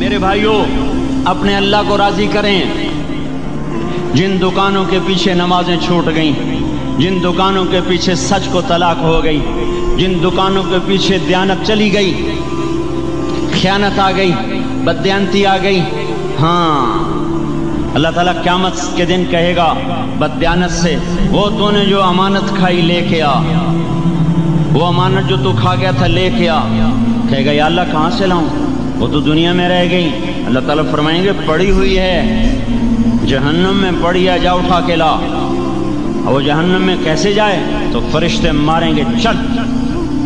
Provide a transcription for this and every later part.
میرے بھائیوں، اپنے اللہ کو راضی کریں۔ جن دکانوں کے پیچھے نمازیں چھوٹ گئیں، جن دکانوں کے پیچھے سچ کو طلاق ہو گئی، جن دکانوں کے پیچھے دیانت چلی گئی، خیانت آ گئی، بددیانتی آ گئی، ہاں اللہ تعالیٰ قیامت کے دن کہے گا بددیانت سے، وہ تو نے جو امانت کھائی لے کے آ، وہ امانت جو تو کھا گیا تھا لے کے آ۔ کہے گا یا اللہ کہاں سے لاؤں، وہ تو دنیا میں رہ گئی۔ اللہ تعالیٰ فرمائیں گے پڑی ہوئی ہے جہنم میں، پڑی ہے، جا اٹھا کے لا۔ وہ جہنم میں کیسے جائے؟ تو فرشتے ماریں گے چل،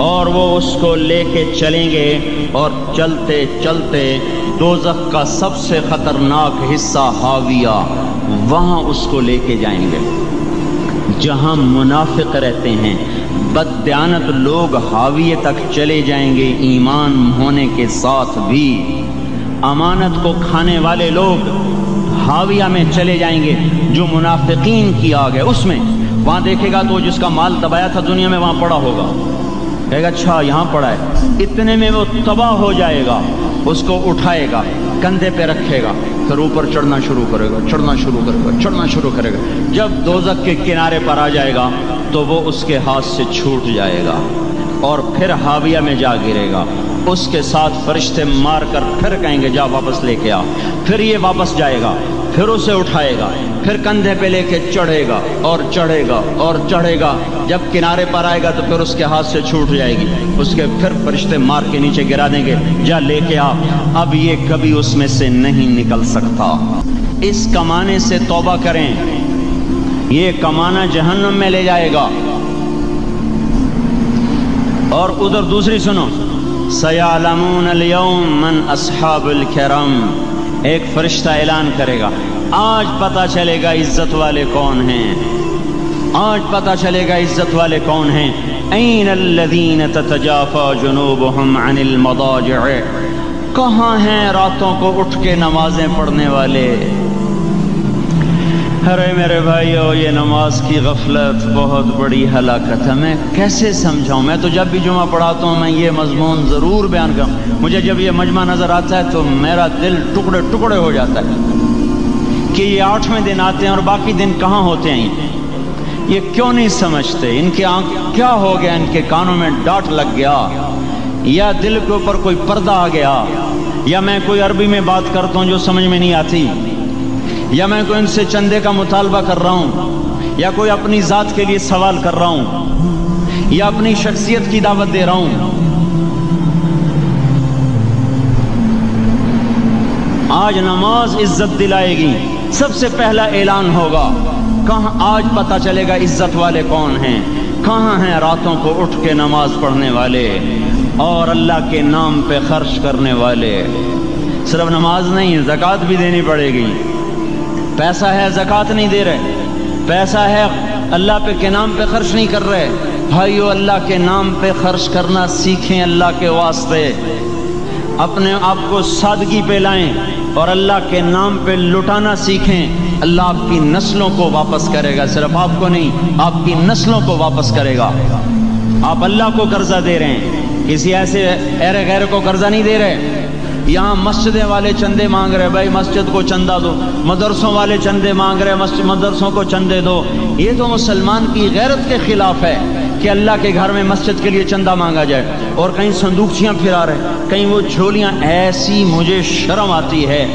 اور وہ اس کو لے کے چلیں گے، اور چلتے چلتے دوزخ کا سب سے خطرناک حصہ حاویہ، وہاں اس کو لے کے جائیں گے جہاں منافق رہتے ہیں۔ بددیانت لوگ حاویے تک چلے جائیں گے ایمان ہونے کے ساتھ بھی۔ امانت کو کھانے والے لوگ حاویہ میں چلے جائیں گے، جو منافقین کی آگ ہے اس میں۔ وہاں دیکھے گا تو جس کا مال دبایا تھا دنیا میں وہاں پڑا ہوگا، کہے گا اچھا یہاں پڑا ہے، اتنے میں وہ تباہ ہو جائے گا، اس کو اٹھائے گا، کندھے پہ رکھے گا، پھر اوپر چڑھنا شروع کرے گا، چڑھنا شروع کرے گا، چڑھنا شروع کرے گا۔ جب دوزخ کے کنارے پر آ جائے گا تو وہ اس کے ہاتھ سے چھوٹ جائے گا اور پھر حاویہ میں جا گرے گا۔ اس کے ساتھ فرشتے مار کر پھر کہیں گے جا واپس لے کے آ، پھر یہ واپس جائے گا، پھر اسے اٹھائے گا، پھر کندھے پہ لے کے چڑھے گا اور چڑھے گا اور چڑھے گا۔ جب کنارے پر آئے گا تو پھر اس کے ہاتھ سے چھوٹ جائے گی، اس کے پھر فرشتے مار کے نیچے گرا دیں گے، جا لے کے آ۔ اب یہ کبھی اس میں سے نہیں نکل سکتا۔ اس کمانے سے توبہ کریں، یہ کمانا جہنم میں لے جائے گا۔ اور ادھر دوسری سنو، سَيَعْلَمُونَ الْيَوْمَ مَنْ أَصْحَابُ الْكِرَامِ، ایک فرشتہ اعلان کرے گا آج پتہ چلے گا عزت والے کون ہیں، آج پتہ چلے گا عزت والے کون ہیں۔ أَيْنَ الَّذِينَ تَتَجَافَى جُنُوبُهُمْ عَنِ الْمَضَاجِعِ، کہاں ہیں راتوں کو اٹھ کے نمازیں پڑھنے والے؟ ارے میرے بھائیو، یہ نماز کی غفلت بہت بڑی ہلاکت ہے۔ میں کیسے سمجھاؤں؟ میں تو جب بھی جمعہ پڑھاتا ہوں میں یہ مضمون ضرور بیان کروں۔ مجھے جب یہ مجمع نظر آتا ہے تو میرا دل ٹکڑے ٹکڑے ہو جاتا ہے کہ یہ 8ویں دن آتے ہیں اور باقی دن کہاں ہوتے ہیں؟ یہ کیوں نہیں سمجھتے؟ ان کے آنکھ کیا ہو گیا؟ ان کے کانوں میں ڈاٹ لگ گیا، یا دل کے اوپر کوئی پردہ آ گیا، یا میں کوئی عربی میں بات کرتا ہوں جو سمجھ میں نہیں آتی، یا میں کوئی ان سے چندے کا مطالبہ کر رہا ہوں، یا کوئی اپنی ذات کے لیے سوال کر رہا ہوں، یا اپنی شخصیت کی دعوت دے رہا ہوں۔ آج نماز عزت دلائے گی، سب سے پہلا اعلان ہوگا، کہاں آج پتہ چلے گا عزت والے کون ہیں، کہاں ہیں راتوں کو اٹھ کے نماز پڑھنے والے اور اللہ کے نام پہ خرچ کرنے والے۔ صرف نماز نہیں، زکوٰۃ بھی دینی پڑے گی۔ پیسہ ہے زکوٰۃ نہیں دے رہے، پیسہ ہے اللہ کے نام پہ خرچ نہیں کر رہے۔ بھائیو، اللہ کے نام پہ خرچ کرنا سیکھیں، اللہ کے واسطے اپنے آپ کو سادگی پہ لائیں اور اللہ کے نام پہ لٹانا سیکھیں۔ اللہ آپ کی نسلوں کو واپس کرے گا، صرف آپ کو نہیں، آپ کی نسلوں کو واپس کرے گا۔ آپ اللہ کو قرضہ دے رہے ہیں، کسی ایسے ایرے غیر کو قرضہ نہیں دے رہے۔ یہاں مسجدیں والے چندے مانگ رہے، بھائی مسجد کو چندہ دو، مدرسوں والے چندے مانگ رہے، مدرسوں کو چندے دو۔ یہ تو مسلمان کی غیرت کے خلاف ہے کہ اللہ کے گھر میں مسجد کے لیے چندہ مانگا جائے، اور کہیں صندوقچیاں پھرا رہے، کہیں وہ جھولیاں۔ ایسی مجھے شرم آتی ہے،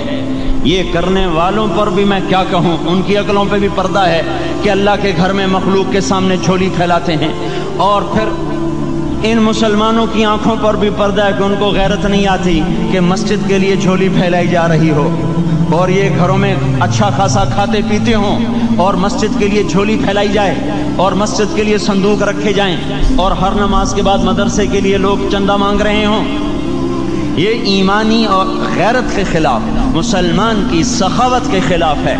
یہ کرنے والوں پر بھی میں کیا کہوں، ان کی عقلوں پہ بھی پردہ ہے کہ اللہ کے گھر میں مخلوق کے سامنے جھولی پھیلاتے ہیں، اور پھر ان مسلمانوں کی آنکھوں پر بھی پردہ ہے کہ ان کو غیرت نہیں آتی کہ مسجد کے لیے جھولی پھیلائی جا رہی ہو، اور یہ گھروں میں اچھا خاصا کھاتے پیتے ہوں اور مسجد کے لیے جھولی پھیلائی جائے اور مسجد کے لیے صندوق رکھے جائیں، اور ہر نماز کے بعد مدرسے کے لیے لوگ چندہ مانگ رہے ہوں۔ یہ ایمانی اور غیرت کے خلاف، مسلمان کی سخاوت کے خلاف ہے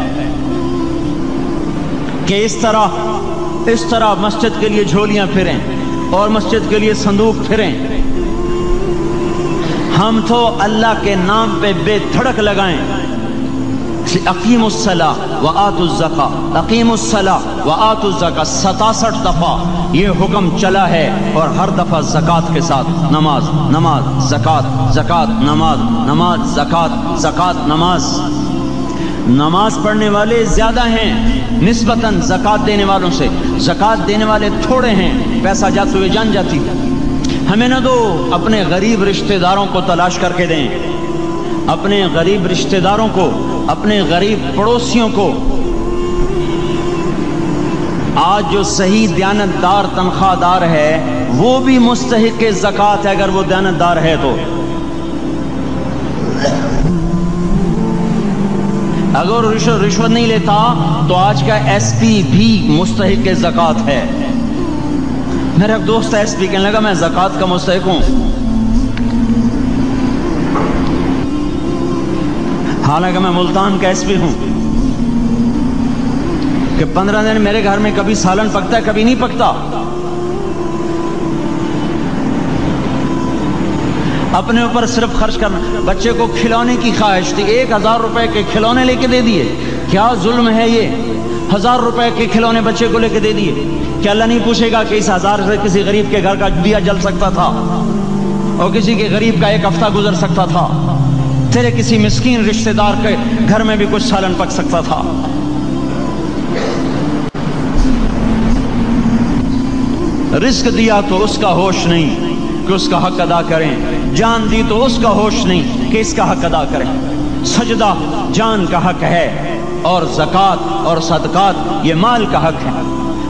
کہ اس طرح مسجد کے لیے جھولیاں پھریں اور مسجد کے لیے صندوق پھریں۔ ہم تو اللہ کے نام پہ بے دھڑک لگائیں، اقیم الصلاۃ و آتوا الزکاۃ، اقیم الصلاۃ و آتوا الزکاۃ 67 دفعہ یہ حکم چلا ہے، اور ہر دفعہ زکوٰۃ کے ساتھ نماز، نماز، زکوٰۃ، زکوٰۃ، نماز، نماز، زکوٰۃ، زکوٰۃ، نماز۔ نماز پڑھنے والے زیادہ ہیں نسبتاً زکوٰۃ دینے والوں سے، زکوٰۃ دینے والے تھوڑے ہیں، پیسہ جاتے ہوئے جان جاتی۔ ہمیں نہ دو، اپنے غریب رشتہ داروں کو تلاش کر کے دیں، اپنے غریب رشتہ داروں کو، اپنے غریب پڑوسیوں کو۔ آج جو صحیح دیانت دار تنخواہ دار ہے وہ بھی مستحق زکوٰۃ ہے اگر وہ دیانت دار ہے تو۔ اگر رشوت نہیں لیتا تو آج کا ایس پی بھی مستحق زکوٰۃ ہے۔ میرا ایک دوست ایس پی کہنے لگا میں زکوٰۃ کا مستحق ہوں، حالانکہ میں ملتان کا ایس پی ہوں، کہ 15 دن میرے گھر میں کبھی سالن پکتا ہے کبھی نہیں پکتا۔ اپنے اوپر صرف خرچ کرنا۔ بچے کو کھلونے کی خواہش تھی، 1000 روپے کے کھلونے لے کے دے دیے، کیا ظلم ہے یہ؟ 1000 روپے کے کھلونے بچے کو لے کے دے دیے، کیا اللہ نہیں پوچھے گا کہ اس 1000 سے کسی غریب کے گھر کا دیا جل سکتا تھا، اور کسی کے غریب کا ایک ہفتہ گزر سکتا تھا، تیرے کسی مسکین رشتہ دار کے گھر میں بھی کچھ سالن پک سکتا تھا۔ رزق دیا تو اس کا ہوش نہیں کہ اس کا حق ادا کریں، جان دی تو اس کا ہوش نہیں کہ اس کا حق ادا کریں۔ سجدہ جان کا حق ہے، اور زکوٰۃ اور صدقات یہ مال کا حق ہے۔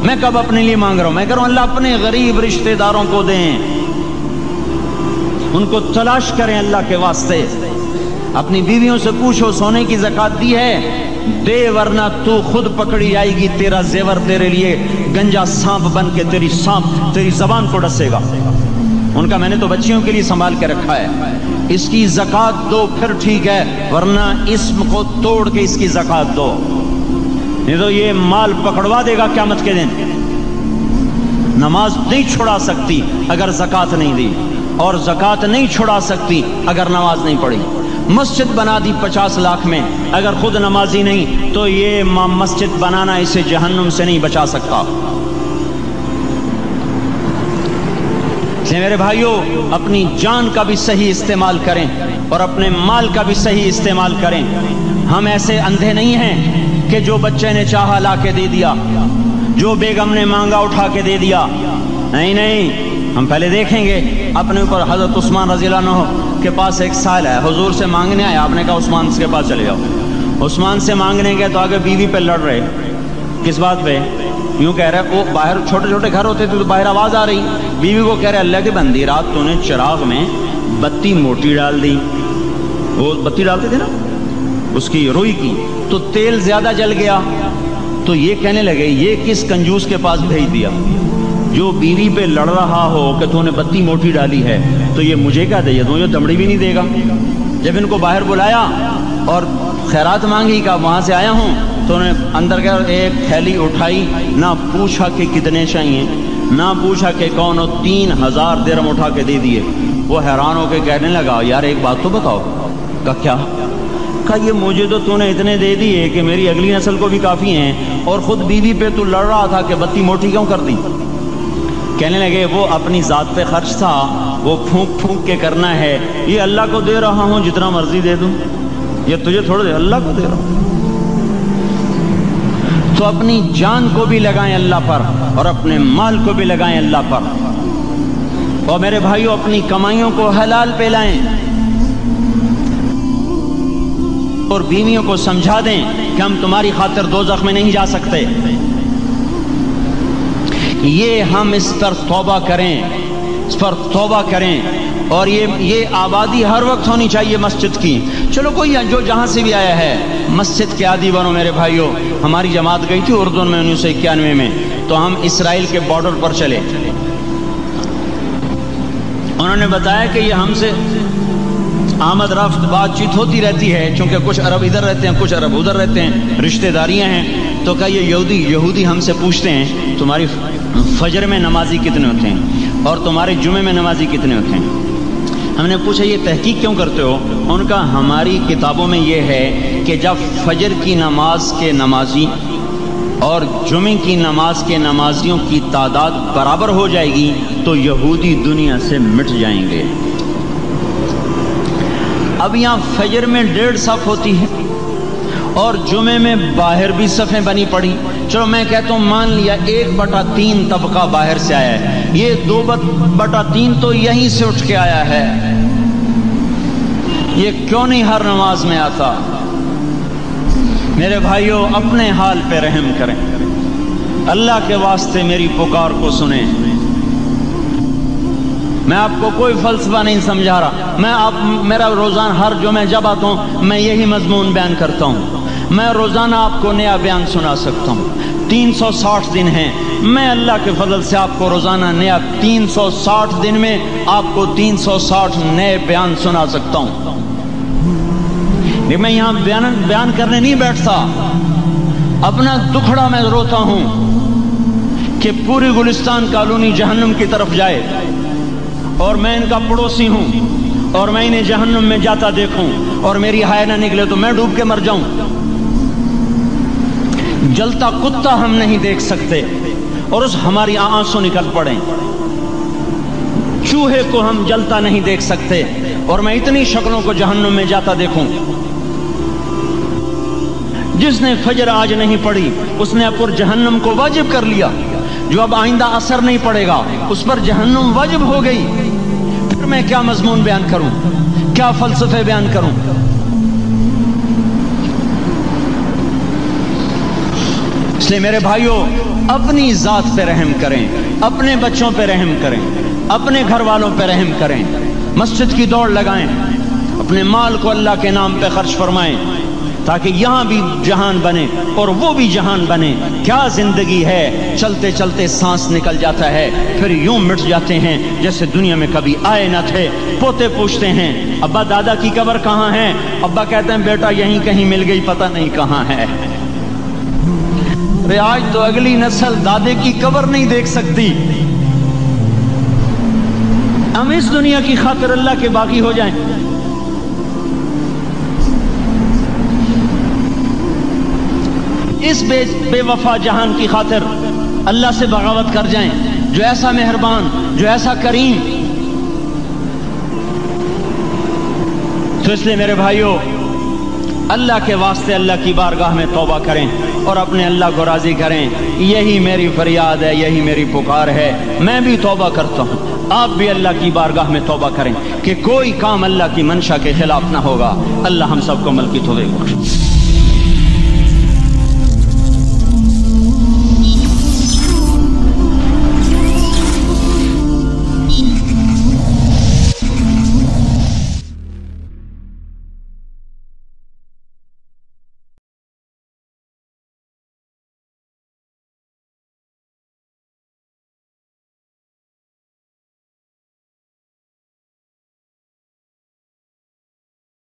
میں کب اپنے لیے مانگ رہا ہوں؟ میں کہہ رہا ہوں اللہ اپنے غریب رشتہ داروں کو دیں، ان کو تلاش کریں اللہ کے واسطے۔ اپنی بیویوں سے پوچھو سونے کی زکوٰۃ دی ہے؟ دے، ورنہ تو خود پکڑی جائے گی، تیرا زیور تیرے لیے گنجا سانپ بن کے تیری زبان کو ڈسے گا۔ ان کا میں نے تو بچیوں کے لیے سنبھال کے رکھا ہے، اس کی زکوٰۃ دو پھر ٹھیک ہے، ورنہ اسم کو توڑ کے اس کی زکوٰۃ دو، نہیں تو یہ مال پکڑوا دے گا قیامت کے دن۔ نماز نہیں چھڑا سکتی اگر زکوٰۃ نہیں دی، اور زکوٰۃ نہیں چھڑا سکتی اگر نماز نہیں پڑھی۔ مسجد بنا دی 50 لاکھ میں، اگر خود نمازی نہیں تو یہ مسجد بنانا اسے جہنم سے نہیں بچا سکتا۔ میرے بھائیوں، اپنی جان کا بھی صحیح استعمال کریں اور اپنے مال کا بھی صحیح استعمال کریں۔ ہم ایسے اندھے نہیں ہیں کہ جو بچے نے چاہا لا کے دے دیا، جو بیگم نے مانگا اٹھا کے دے دیا۔ نہیں نہیں، ہم پہلے دیکھیں گے اپنے اوپر۔ حضرت عثمان رضی اللہ عنہ کے پاس ایک سائل ہے، حضور سے مانگنے آیا، آپ نے کہا عثمان کے پاس چلے جاؤ۔ عثمان سے مانگنے گئے تو آگے بیوی پہ لڑ رہے، کس بات پہ؟ یوں کہہ رہے، وہ باہر چھوٹے چھوٹے گھر ہوتے تھے تو باہر آواز آ رہی، بیوی کو کہہ رہے اللہ کی بندی رات تو نے چراغ میں بتی موٹی ڈال دی، وہ بتی ڈالتے تھے نا اس کی روئی کی، تو تیل زیادہ جل گیا۔ تو یہ کہنے لگے یہ کس کنجوس کے پاس بھیج دیا؟ جو بیوی پہ لڑ رہا ہو کہ تو نے بتی موٹی ڈالی ہے تو یہ مجھے کیا دے گا؟ تو یہ دمڑی بھی نہیں دے گا۔ جب ان کو باہر بلایا اور خیرات مانگی کہ وہاں سے آیا ہوں، تو انہوں نے اندر گیا، ایک تھیلی اٹھائی، نہ پوچھا کہ کتنے چاہیے، نہ پوچھا کہ کون ہو، 3000 درہم اٹھا کے دے دیے۔ وہ حیران ہو کے کہنے لگا یار ایک بات تو بتاؤ۔ کہا کیا؟ کہا یہ مجھے تو نے اتنے دے دیے کہ میری اگلی نسل کو بھی کافی ہیں، اور خود بیوی پہ تو لڑ رہا تھا کہ بتی موٹی کیوں کر دی؟ کہنے لگے وہ اپنی ذات پہ خرچ تھا، وہ پھونک پھونک کے کرنا ہے، یہ اللہ کو دے رہا ہوں جتنا مرضی دے دوں، یہ تجھے تھوڑا دے، اللہ کو دے رہا ہوں۔ تو اپنی جان کو بھی لگائیں اللہ پر، اور اپنے مال کو بھی لگائیں اللہ پر۔ اور میرے بھائیوں، اپنی کمائیوں کو حلال پہ لائیں، اور بیویوں کو سمجھا دیں کہ ہم تمہاری خاطر دوزخ میں نہیں جا سکتے۔ یہ ہم اس پر توبہ کریں، اس پر توبہ کریں، اور یہ آبادی ہر وقت ہونی چاہیے مسجد کی۔ چلو کوئی جو جہاں سے بھی آیا ہے مسجد کے عادی بنو میرے بھائیوں۔ ہماری جماعت گئی تھی اردن میں 1991 میں، تو ہم اسرائیل کے بارڈر پر چلے۔ انہوں نے بتایا کہ یہ ہم سے آمد رفت بات چیت ہوتی رہتی ہے، چونکہ کچھ عرب ادھر رہتے ہیں کچھ عرب ادھر رہتے ہیں، رشتہ داریاں ہیں۔ تو کہا یہ یہودی ہم سے پوچھتے ہیں تمہاری فجر میں نمازی کتنے ہوتے ہیں اور تمہارے جمعے میں نمازی کتنے ہوتے ہیں؟ ہم نے پوچھا یہ تحقیق کیوں کرتے ہو؟ ان کا ہماری کتابوں میں یہ ہے کہ جب فجر کی نماز کے نمازی اور جمعے کی نماز کے نمازیوں کی تعداد برابر ہو جائے گی تو یہودی دنیا سے مٹ جائیں گے۔ اب یہاں فجر میں 1.5 صف ہوتی ہے اور جمعے میں باہر بھی صفیں بنی پڑی، چلو میں کہتا ہوں مان لیا 1/3 طبقہ باہر سے آیا ہے، یہ 2/3 تو یہیں سے اٹھ کے آیا ہے، یہ کیوں نہیں ہر نماز میں آتا؟ میرے بھائیوں اپنے حال پہ رحم کریں، اللہ کے واسطے میری پکار کو سنیں۔ میں آپ کو کوئی فلسفہ نہیں سمجھا رہا، میرا روزانہ ہر جمعہ جب آتا ہوں میں یہی مضمون بیان کرتا ہوں، میں روزانہ آپ کو نیا بیان سنا سکتا ہوں۔ 360 دن ہیں، میں اللہ کے فضل سے آپ کو روزانہ نیا 360 دن میں آپ کو 360 نئے بیان سنا سکتا ہوں۔ لیکن میں یہاں بیان کرنے نہیں بیٹھتا، اپنا دکھڑا میں روتا ہوں کہ پوری گلستان کالونی جہنم کی طرف جائے اور میں ان کا پڑوسی ہوں اور میں انہیں جہنم میں جاتا دیکھوں اور میری ہائے نہ نکلے تو میں ڈوب کے مر جاؤں۔ جلتا کتا ہم نہیں دیکھ سکتے اور اس ہماری آنسو نکل پڑیں، چوہے کو ہم جلتا نہیں دیکھ سکتے اور میں اتنی شکلوں کو جہنم میں جاتا دیکھوں۔ جس نے فجر آج نہیں پڑھی اس نے پر جہنم کو واجب کر لیا، جو اب آئندہ اثر نہیں پڑے گا اس پر جہنم واجب ہو گئی، پھر میں کیا مضمون بیان کروں، کیا فلسفے بیان کروں؟ اس لیے میرے بھائیوں اپنی ذات پہ رحم کریں، اپنے بچوں پہ رحم کریں، اپنے گھر والوں پہ رحم کریں، مسجد کی دوڑ لگائیں، اپنے مال کو اللہ کے نام پہ خرچ فرمائیں تاکہ یہاں بھی جہان بنے اور وہ بھی جہان بنے۔ کیا زندگی ہے، چلتے چلتے سانس نکل جاتا ہے پھر یوں مٹ جاتے ہیں جیسے دنیا میں کبھی آئے نہ تھے۔ پوتے پوچھتے ہیں ابا دادا کی قبر کہاں ہے؟ ابا کہتے ہیں بیٹا یہیں کہیں مل گئی، پتہ نہیں کہاں ہے۔ آج تو اگلی نسل دادے کی قبر نہیں دیکھ سکتی، ہم اس دنیا کی خاطر اللہ کے باقی ہو جائیں۔ اس بے وفا جہان کی خاطر اللہ سے بغاوت کر جائیں، جو ایسا مہربان، جو ایسا کریم۔ تو اس لیے میرے بھائیوں اللہ کے واسطے اللہ کی بارگاہ میں توبہ کریں اور اپنے اللہ کو راضی کریں، یہی میری فریاد ہے، یہی میری پکار ہے۔ میں بھی توبہ کرتا ہوں، آپ بھی اللہ کی بارگاہ میں توبہ کریں کہ کوئی کام اللہ کی منشا کے خلاف نہ ہوگا۔ اللہ ہم سب کو عمل کی توفیق بخشے۔